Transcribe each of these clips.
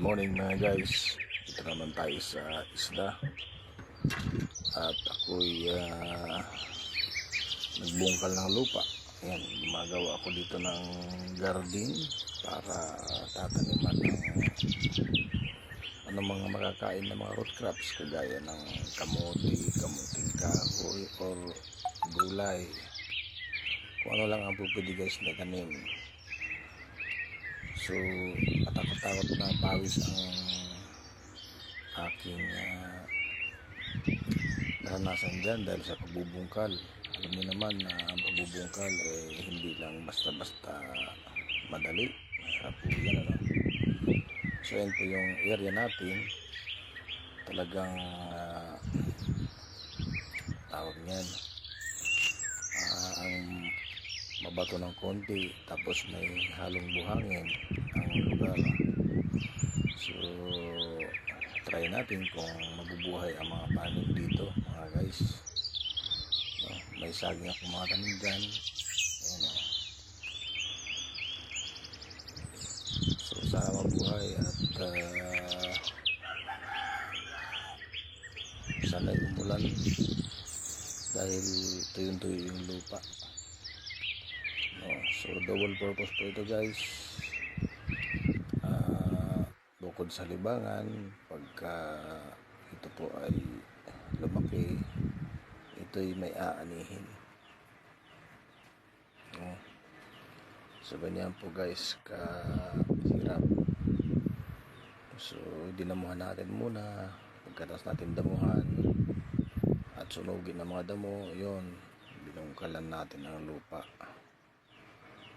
Morning mga guys, ito naman tayo sa isla at ako'y nagbungkal ng lupa. Ayan, gumagawa ako dito ng garden para tataniman ng mga makakain na mga root crops kagaya ng kamote, kamuting kahoy or gulay, kung ano lang ang pupwede guys na tanim. So, matakot-takot na pawis ang aking naranasan dyan dahil sa pagbubungkal. Alam niyo naman na ang pagbubungkal hindi lang basta-basta madali. Mahirap po yan, ano? So, yan po yung area natin. Talagang tawag niyan, ang mabato ng konti tapos may halong buhangin ang lugar. So try natin kung mabubuhay ang mga panig dito mga guys, no? May saging akong mga tanim dyan. Ayan, no? So sana mabuhay at sana umulan dahil tuyong-tuyo yung lupa, no? So double purpose po ito guys. Bukod sa libangan, pagka ito po ay lumaki, ito'y may aanihin, no? So ganyan po guys kahirap. So dinamuhan natin muna. Pagkatapos natin damuhan at sunugin ng mga damo, yun, binungkalan natin ang lupa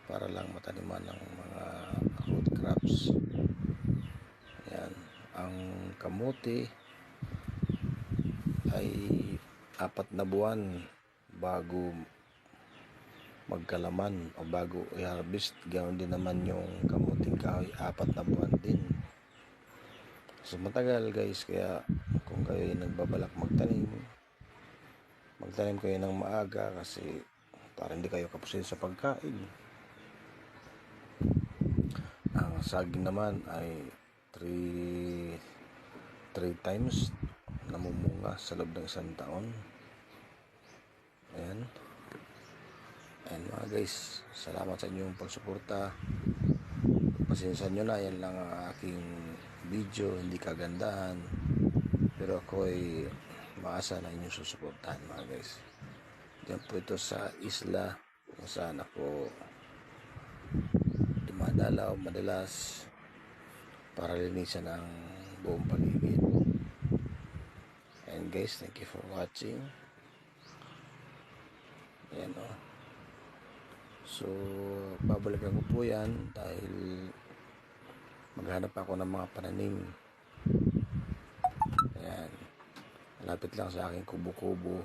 para lang mataniman ng mga root crops. Ayan, ang kamote ay 4 na buwan bago magkalaman o bago i-harvest. Ganoon din naman yung kamuting kahoy, 4 na buwan din. So matagal guys, kaya kung kayo ay nagbabalak magtanim kayo ng maaga kasi para hindi kayo kapusin sa pagkain. Ang saging naman ay 3 times namumunga sa loob ng 1 taon. Ayan. Ayan mga guys, salamat sa inyong pagsuporta. Pasensya nyo na, yan lang ang aking video, hindi kagandahan, pero ako ay maasa na inyong susuportahan mga guys. Diyan po ito sa isla kung saan ako dumadalaw madalas para linisan ang buong paligid. And guys, thank you for watching. Ayan, o. So babalikan ko po yan dahil maghanap ako ng mga pananim. Ayan, malapit lang sa aking kubo-kubo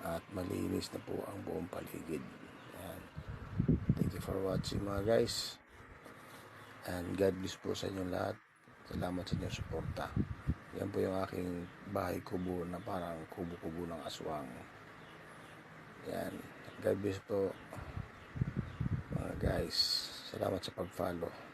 at malinis na po ang buong paligid. Ayan. Thank you for watching mga guys, and God bless po sa inyong lahat. Salamat sa inyong suporta. Yan po yung aking bahay kubo na parang kubo-kubo ng aswang. Yan, God bless po mga guys. Salamat sa pag-follow.